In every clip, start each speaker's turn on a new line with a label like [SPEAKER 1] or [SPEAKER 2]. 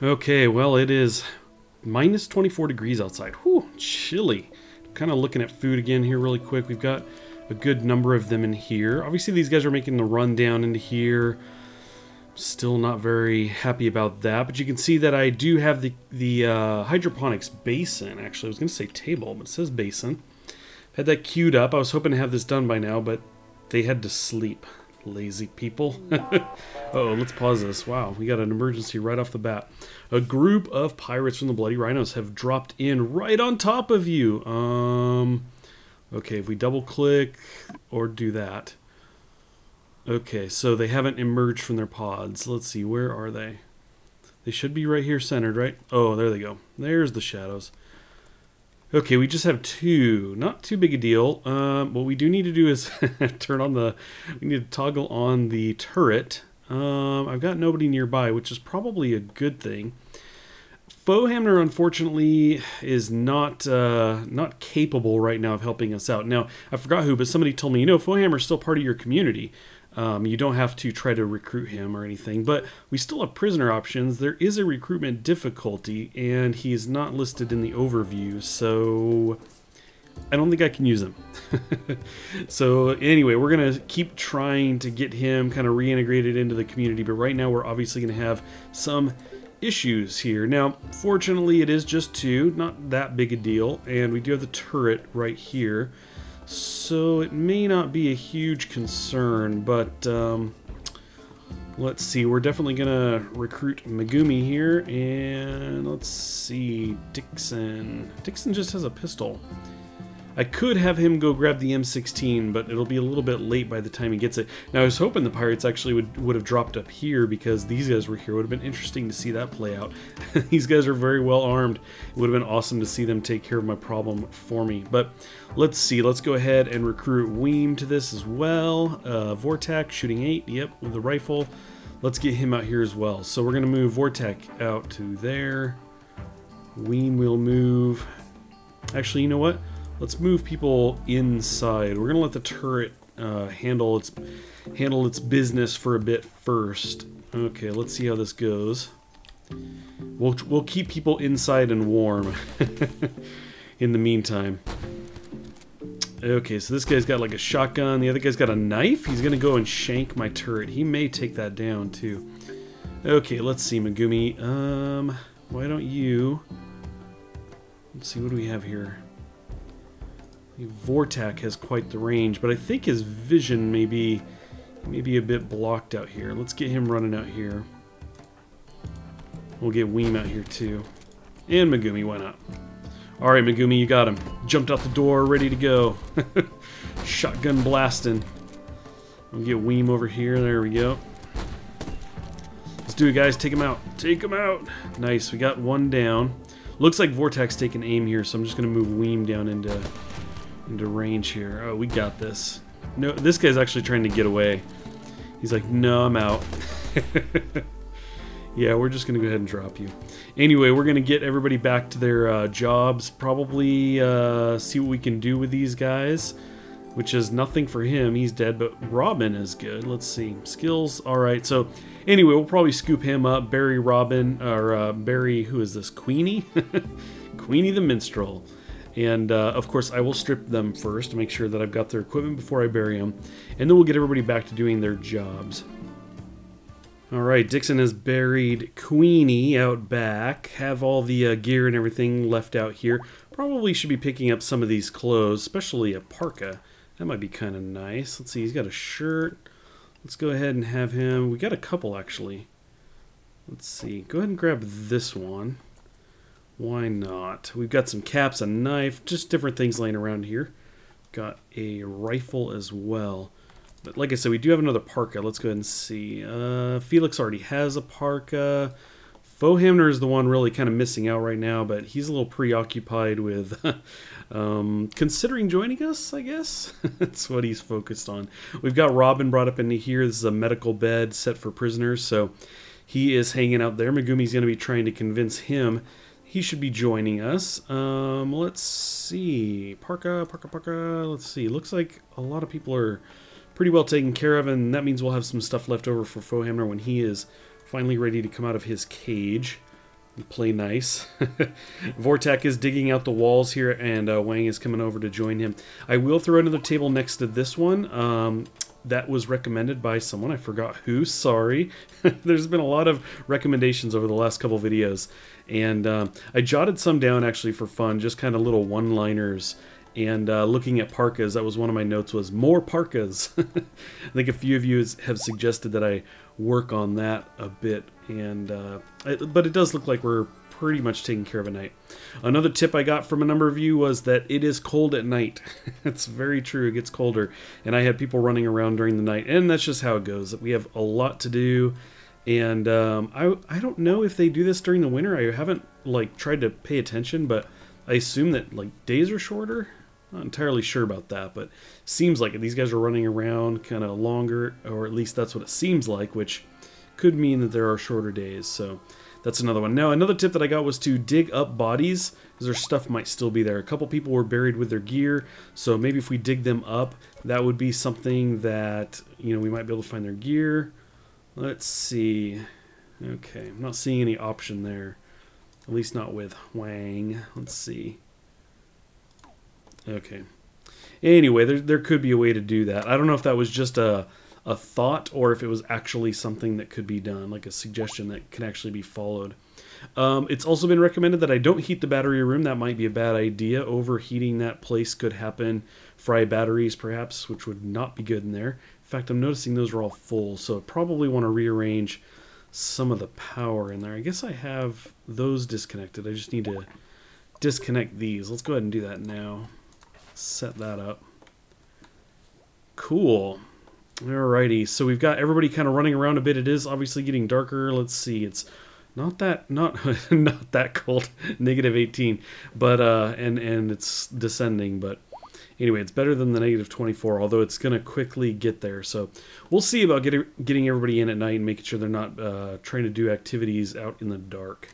[SPEAKER 1] Okay, well, it is minus 24 degrees outside. Whew, chilly. Kind of looking at food again here really quick. We've got a good number of them in here. Obviously, these guys are making the run down into here. Still not very happy about that, but you can see that I do have the hydroponics basin. Actually, I was going to say table, but it says basin. Had that queued up. I was hoping to have this done by now, but they had to sleep. Lazy people. Uh-oh, let's pause this. Wow, we got an emergency right off the bat. A group of pirates from the Bloody Rhinos have dropped in right on top of you. Okay, if we double click or do that. Okay, so they haven't emerged from their pods. Let's see, where are they? They should be right here centered, right? Oh, there they go. There's the shadows. Okay, we just have two. Not too big a deal. What we do need to do is turn on the... We need to toggle on the turret. I've got nobody nearby, which is probably a good thing. Foehamner, unfortunately, is not capable right now of helping us out. Now, I forgot who, but somebody told me, you know, Foehammer's still part of your community. You don't have to try to recruit him or anything, but we still have prisoner options. There is a recruitment difficulty, and he is not listed in the overview, so I don't think I can use him. So anyway, we're going to keep trying to get him kind of reintegrated into the community, but right now we're obviously going to have some issues here. Now, fortunately, it is just two, not that big a deal, and we do have the turret right here. So it may not be a huge concern, but let's see. We're definitely going to recruit Megumi here, and let's see, Dixon. Dixon just has a pistol. I could have him go grab the M16, but it'll be a little bit late by the time he gets it. Now, I was hoping the pirates actually would have dropped up here because these guys were here. It would have been interesting to see that play out. These guys are very well armed. It would have been awesome to see them take care of my problem for me. But let's see. Let's go ahead and recruit Weem to this as well. Vortak, shooting 8. Yep, with the rifle. Let's get him out here as well. So we're going to move Vortak out to there. Weem will move... Actually, you know what? Let's move people inside. We're gonna let the turret handle its business for a bit first. Okay, let's see how this goes. We'll keep people inside and warm in the meantime. Okay, so this guy's got like a shotgun. The other guy's got a knife. He's gonna go and shank my turret. He may take that down too. Okay, let's see, Megumi. Why don't you? Let's see, what do we have here? Vortak has quite the range, but I think his vision may be a bit blocked out here. Let's get him running out here. We'll get Weem out here too. And Megumi, why not? Alright, Megumi, you got him. Jumped out the door, ready to go. Shotgun blasting. We'll get Weem over here. There we go. Let's do it, guys. Take him out. Take him out. Nice. We got one down. Looks like Vortak's taking aim here, so I'm just going to move Weem down into range here. Oh, we got this. No, this guy's actually trying to get away. He's like, no, I'm out. Yeah, we're just going to go ahead and drop you. Anyway, we're going to get everybody back to their jobs. Probably see what we can do with these guys, which is nothing for him. He's dead, but Robin is good. Let's see. Skills. All right. So anyway, we'll probably scoop him up. Bury Robin, or bury, who is this? Queenie? Queenie the Minstrel. And, of course, I will strip them first to make sure that I've got their equipment before I bury them. And then we'll get everybody back to doing their jobs. Alright, Dixon has buried Queenie out back. Have all the gear and everything left out here. Probably should be picking up some of these clothes, especially a parka. That might be kind of nice. Let's see, he's got a shirt. Let's go ahead and have him... We got a couple, actually. Let's see. Go ahead and grab this one. Why not? We've got some caps, a knife, just different things laying around here. Got a rifle as well. But like I said, we do have another parka. Let's go ahead and see. Felix already has a parka. Foehamner is the one really kind of missing out right now, but he's a little preoccupied with considering joining us, I guess. That's what he's focused on. We've got Robin brought up into here. This is a medical bed set for prisoners, so he is hanging out there. Megumi's going to be trying to convince him he should be joining us. Let's see. Parka. Let's see. Looks like a lot of people are pretty well taken care of, and that means we'll have some stuff left over for Foehamner when he is finally ready to come out of his cage. play nice. Vortak is digging out the walls here, and Wang is coming over to join him. I will throw another table next to this one. That was recommended by someone. I forgot who. Sorry. There's been a lot of recommendations over the last couple videos. And I jotted some down actually for fun, just kind of little one-liners. And looking at parkas, that was one of my notes, was more parkas. I think a few of you have suggested that I work on that a bit. And but it does look like we're pretty much taking care of at night. Another tip I got from a number of you was that it is cold at night. It's very true, it gets colder. And I had people running around during the night, and that's just how it goes. We have a lot to do, and I don't know if they do this during the winter. I haven't like tried to pay attention, but I assume that like days are shorter. Not entirely sure about that, but seems like it. These guys are running around kind of longer, or at least that's what it seems like, which could mean that there are shorter days. So that's another one. Now, another tip that I got was to dig up bodies, because their stuff might still be there. A couple people were buried with their gear, so maybe if we dig them up, that would be something that, you know, we might be able to find their gear. Let's see. Okay, I'm not seeing any option there. At least not with Wang. Let's see. Okay. Anyway, there could be a way to do that. I don't know if that was just a thought or if it was actually something that could be done, like a suggestion that can actually be followed. It's also been recommended that I don't heat the battery room. That might be a bad idea. Overheating that place could happen. Fry batteries, perhaps, which would not be good in there. In fact, I'm noticing those are all full, so I probably want to rearrange some of the power in there. I guess I have those disconnected. I just need to disconnect these. Let's go ahead and do that now. Set that up. Cool. Alrighty, so we've got everybody kind of running around a bit. It is obviously getting darker. Let's see, it's not that cold, -18, but and it's descending. But anyway, it's better than the -24, although it's gonna quickly get there. So we'll see about getting everybody in at night and making sure they're not trying to do activities out in the dark.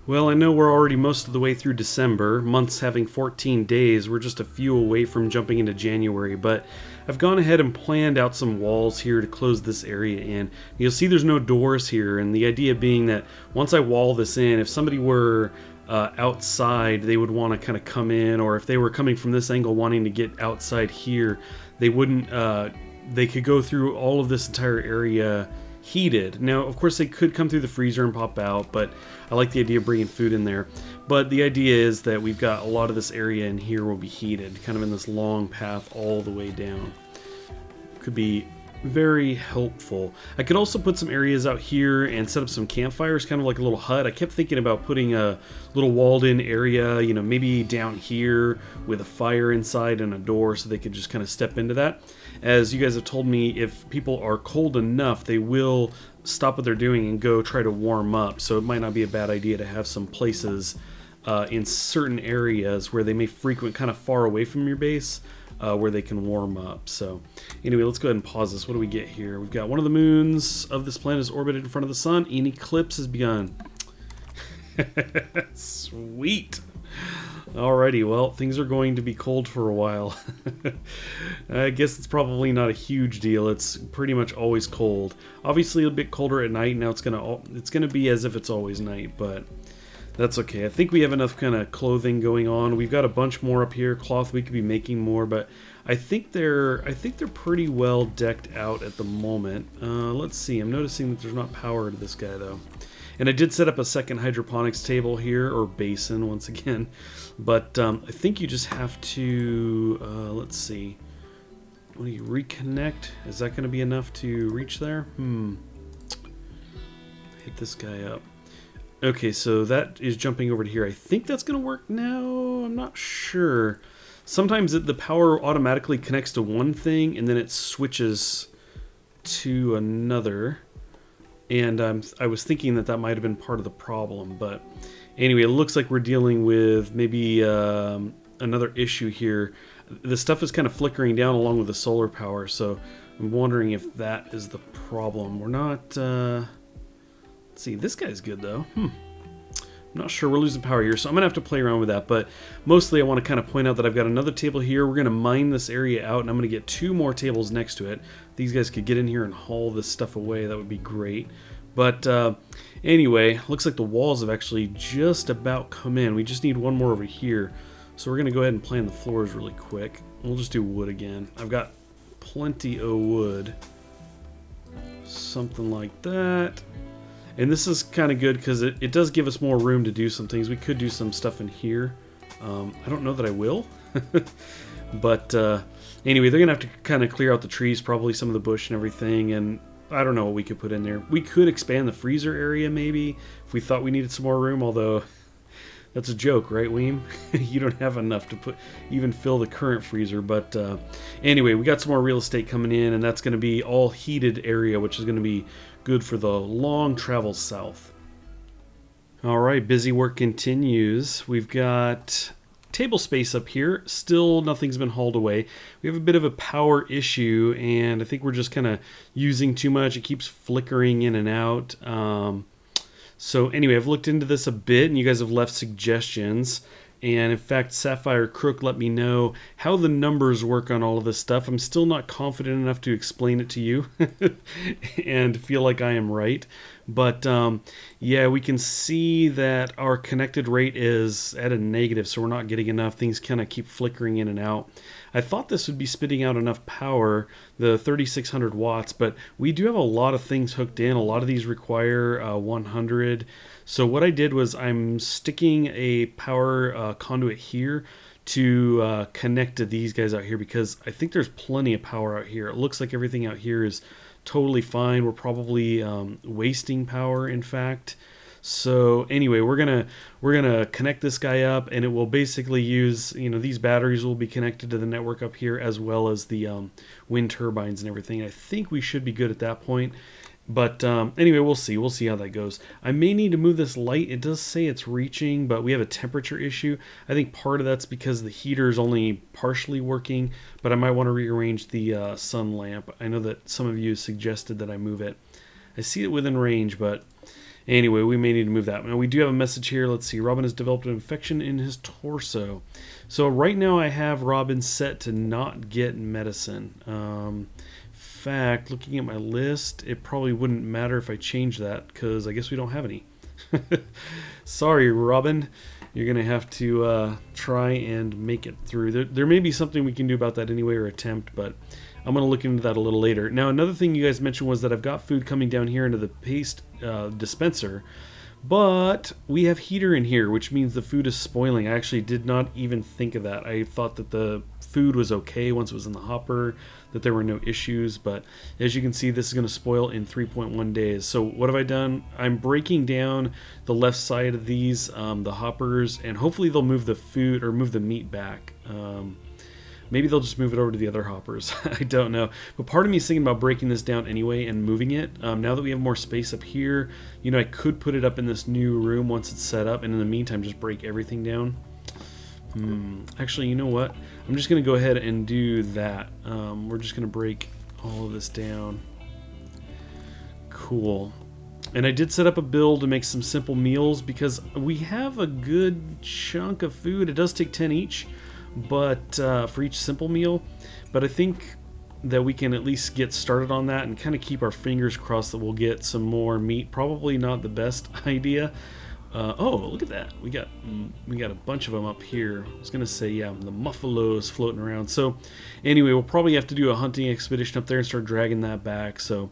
[SPEAKER 1] Well, I know we're already most of the way through December, months having 14 days, we're just a few away from jumping into January, but I've gone ahead and planned out some walls here to close this area in. You'll see there's no doors here, and the idea being that once I wall this in, if somebody were outside, they would want to kind of come in, or if they were coming from this angle wanting to get outside here, they wouldn't, they could go through all of this entire area heated. Now, of course, they could come through the freezer and pop out, but I like the idea of bringing food in there. But the idea is that we've got a lot of this area in here will be heated, kind of in this long path all the way down. Could be very helpful. I could also put some areas out here and set up some campfires, kind of like a little hut. I kept thinking about putting a little walled-in area, you know, maybe down here with a fire inside and a door so they could just kind of step into that. As you guys have told me, if people are cold enough, they will stop what they're doing and go try to warm up. So it might not be a bad idea to have some places in certain areas where they may frequent kind of far away from your base, where they can warm up. So anyway, let's go ahead and pause this. What do we get here? We've got one of the moons of this planet is orbited in front of the sun. An eclipse has begun. Sweet. Alrighty, well, things are going to be cold for a while. I guess it's probably not a huge deal. It's pretty much always cold. Obviously a bit colder at night. Now it's gonna be as if it's always night, but that's okay. I think we have enough kind of clothing going on. We've got a bunch more up here. Cloth, we could be making more, but I think they're pretty well decked out at the moment. Let's see. I'm noticing that there's not power to this guy though. And I did set up a second hydroponics table here, or basin once again. But I think you just have to, let's see. What do you reconnect? Is that going to be enough to reach there? Hit this guy up. Okay, so that is jumping over to here. I think that's going to work now. I'm not sure. Sometimes the power automatically connects to one thing and then it switches to another. And I was thinking that might have been part of the problem, but anyway, it looks like we're dealing with maybe another issue here. The stuff is kind of flickering down along with the solar power, so I'm wondering if that is the problem. We're not... let's see, this guy's good though. I'm not sure, we're losing power here, so I'm going to have to play around with that, but mostly I want to kind of point out that I've got another table here. We're going to mine this area out, and I'm going to get 2 more tables next to it. These guys could get in here and haul this stuff away. That would be great. But Anyway, looks like the walls have actually just about come in. We just need one more over here. So we're going to go ahead and plan the floors really quick. We'll just do wood again. I've got plenty of wood. Something like that. And this is kind of good because it does give us more room to do some things. We could do some stuff in here. I don't know that I will. But anyway, they're going to have to kind of clear out the trees, probably some of the bush and everything. And I don't know what we could put in there. We could expand the freezer area maybe if we thought we needed some more room, although that's a joke, right, Weem? You don't have enough to even fill the current freezer. But anyway, we got some more real estate coming in, and that's going to be all heated area, which is going to be good for the long travel south. All right, busy work continues. We've got table space up here. Still nothing's been hauled away. We have a bit of a power issue, and I think we're just kind of using too much. It keeps flickering in and out. So anyway, I've looked into this a bit, and you guys have left suggestions. And in fact, Sapphire Crook let me know how the numbers work on all of this stuff. I'm still not confident enough to explain it to you and feel like I am right. But yeah, we can see that our connected rate is at a negative, so we're not getting enough. Things kind of keep flickering in and out. I thought this would be spitting out enough power, the 3600 watts, but we do have a lot of things hooked in. A lot of these require 100. So what I did was I'm sticking a power conduit here to connect to these guys out here because I think there's plenty of power out here. It looks like everything out here is totally fine. We're probably wasting power, in fact. So anyway, we're gonna connect this guy up, and it will basically use, you know, these batteries will be connected to the network up here as well as the wind turbines and everything. I think we should be good at that point. But anyway, we'll see how that goes. I may need to move this light. It does say it's reaching, but we have a temperature issue. I think part of that's because the heater is only partially working, but I might want to rearrange the sun lamp. I know that some of you suggested that I move it. I see it within range, but anyway, we may need to move that. Now, we do have a message here. Let's see. Robin has developed an infection in his torso. So right now I have Robin set to not get medicine. Fact, looking at my list, it probably wouldn't matter if I change that because I guess we don't have any. Sorry, Robin. You're going to have to try and make it through. There may be something we can do about that anyway, or attempt, but I'm going to look into that a little later. Now, another thing you guys mentioned was that I've got food coming down here into the paste dispenser, but we have heater in here, which means the food is spoiling. I actually did not even think of that. I thought that the food was okay once it was in the hopper, that there were no issues, but as you can see, this is going to spoil in 3.1 days. So what have I done? I'm breaking down the left side of these, the hoppers, and hopefully they'll move the food or move the meat back. Maybe they'll just move it over to the other hoppers. I don't know. But part of me is thinking about breaking this down anyway and moving it. Now that we have more space up here, you know, I could put it up in this new room once it's set up, and in the meantime just break everything down. Actually, you know what? I'm just going to go ahead and do that. We're just going to break all of this down. Cool. And I did set up a build to make some simple meals because we have a good chunk of food. It does take 10 each, but for each simple meal. But I think that we can at least get started on that and kind of keep our fingers crossed that we'll get some more meat. Probably not the best idea. Oh, look at that. We got a bunch of them up here. I was going to say, yeah, the muffalos floating around. So anyway, we'll probably have to do a hunting expedition up there and start dragging that back. So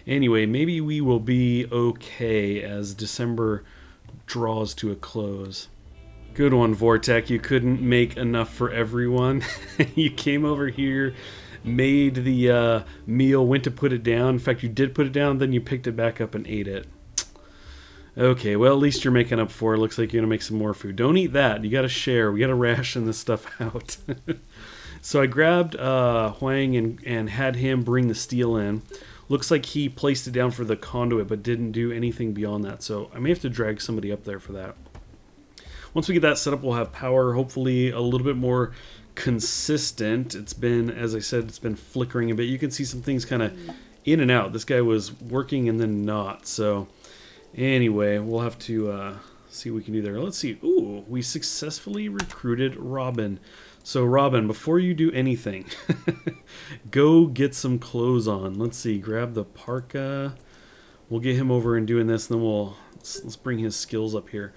[SPEAKER 1] anyway, maybe we will be okay as December draws to a close. Good one, Vortec. You couldn't make enough for everyone. You came over here, made the meal, went to put it down. In fact, you did put it down, then you picked it back up and ate it. Okay, well, at least you're making up for it. Looks like you're going to make some more food. Don't eat that. You got to share. We got to ration this stuff out. So I grabbed Huang and had him bring the steel in. Looks like he placed it down for the conduit, but didn't do anything beyond that. So I may have to drag somebody up there for that. Once we get that set up, we'll have power, hopefully a little bit more consistent. It's been, as I said, it's been flickering a bit. You can see some things kind of in and out. This guy was working and then not. So anyway, we'll have to see what we can do there. Let's see. Ooh, we successfully recruited Robin. So Robin, before you do anything, go get some clothes on. Let's see. Grab the parka. We'll get him over and doing this, and then we'll Let's bring his skills up here.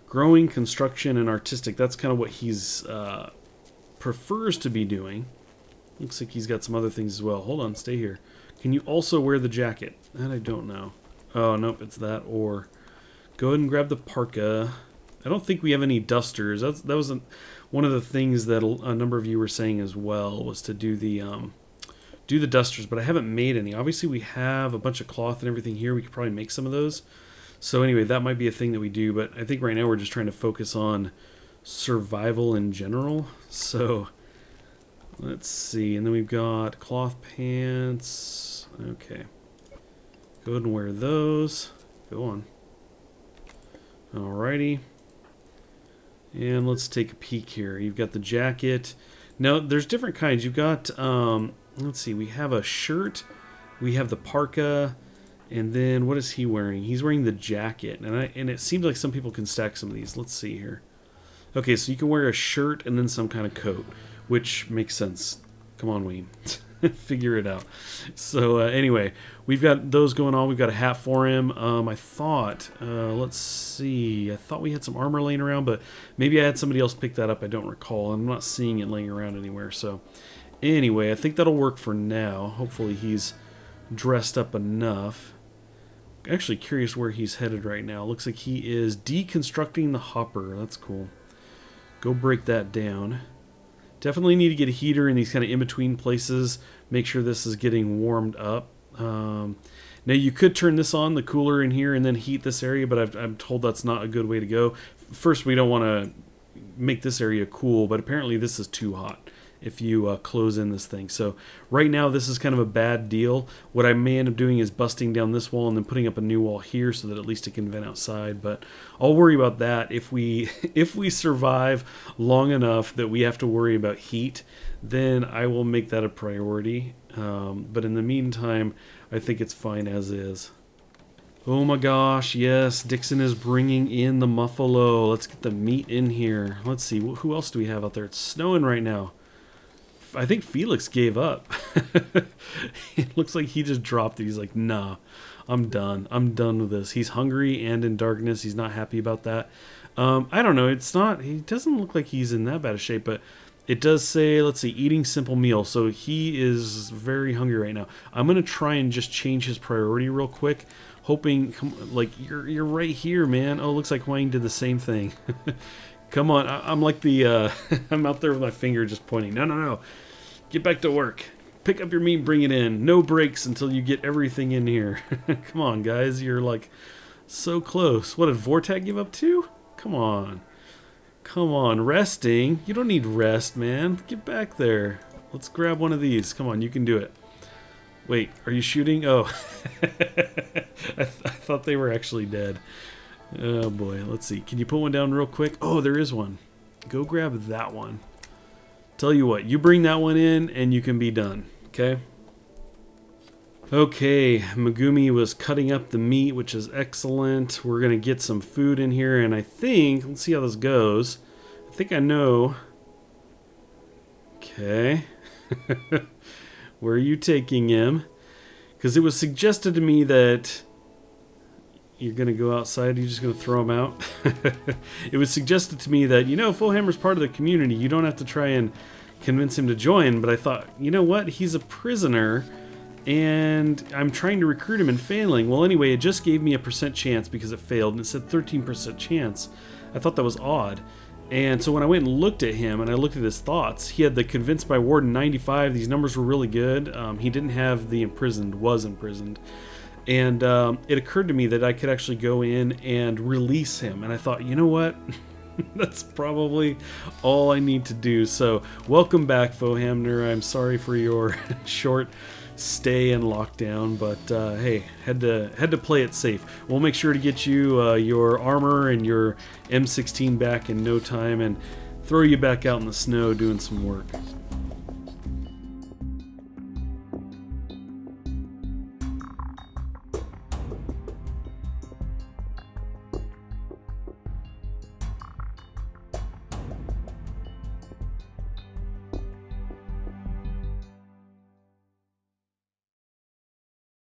[SPEAKER 1] Growing, construction, and artistic. That's kind of what he's prefers to be doing. Looks like he's got some other things as well. Hold on, stay here. Can you also wear the jacket? That I don't know. Oh, nope, it's that or. Go ahead and grab the parka. I don't think we have any dusters. That was one of the things that a number of you were saying as well, was to do the dusters, but I haven't made any. Obviously, we have a bunch of cloth and everything here. We could probably make some of those. So anyway, that might be a thing that we do, but I think right now we're just trying to focus on survival in general. So let's see. And then we've got cloth pants. Okay. Go ahead and wear those. Go on. Alrighty. And let's take a peek here. You've got the jacket. Now, there's different kinds. You've got, let's see, we have a shirt. We have the parka. And then what is he wearing? He's wearing the jacket. And it seems like some people can stack some of these. Let's see here. Okay, so you can wear a shirt and then some kind of coat, which makes sense. Come on, Weem. Figure it out. So anyway, we've got those going on. We've got a hat for him. I thought, let's see, I thought we had some armor laying around, but maybe I had somebody else pick that up. I don't recall. I'm not seeing it laying around anywhere. So anyway, I think that'll work for now. Hopefully he's dressed up enough. Actually curious where he's headed right now. Looks like he is deconstructing the hopper. That's cool. Go break that down. Definitely need to get a heater in these kind of in-between places. Make sure this is getting warmed up. Now you could turn this on, the cooler in here, and then heat this area, but I'm told that's not a good way to go. First, we don't want to make this area cool, but apparently this is too hot if you close in this thing. So right now this is kind of a bad deal. What I may end up doing is busting down this wall and then putting up a new wall here so that at least it can vent outside, but I'll worry about that if we survive long enough that we have to worry about heat. Then I will make that a priority, but in the meantime I think it's fine as is. Oh my gosh, yes, Dixon is bringing in the muffalo. Let's get the meat in here. Let's see, who else do we have out there? It's snowing right now. I think Felix gave up. It looks like he just dropped it. He's like, nah, I'm done. I'm done with this. He's hungry and in darkness. He's not happy about that. I don't know. It's not, he doesn't look like he's in that bad a shape, but it does say, let's see, eating simple meal. So he is very hungry right now. I'm going to try and just change his priority real quick, hoping, like, you're right here, man. Oh, looks like Huang did the same thing. Come on, I'm like the, I'm out there with my finger just pointing. No, no, no. Get back to work. Pick up your meat, bring it in. No breaks until you get everything in here. Come on, guys. You're like so close. What did Vortag give up too? Come on. Come on, resting. You don't need rest, man. Get back there. Let's grab one of these. Come on, you can do it. Wait, are you shooting? Oh. I thought they were actually dead. Oh boy, let's see. Can you put one down real quick? Oh, there is one. Go grab that one. Tell you what, you bring that one in and you can be done, okay? Okay, Megumi was cutting up the meat, which is excellent. We're going to get some food in here, and I think, let's see how this goes. I think I know. Okay. Where are you taking him? Because it was suggested to me that you're going to go outside, you're just going to throw him out. It was suggested to me that, you know, Foehamner's part of the community. You don't have to try and convince him to join. But I thought, you know what? He's a prisoner, and I'm trying to recruit him and failing. Well, anyway, it just gave me a % chance because it failed, and it said 13% chance. I thought that was odd. And so when I went and looked at him, and I looked at his thoughts, he had the convinced by warden 95. These numbers were really good. He didn't have the imprisoned, was imprisoned. And it occurred to me that I could actually go in and release him. And I thought, you know what? That's probably all I need to do. So welcome back, Foehamner. I'm sorry for your short stay in lockdown, but hey, had to play it safe. We'll make sure to get you your armor and your M16 back in no time and throw you back out in the snow doing some work.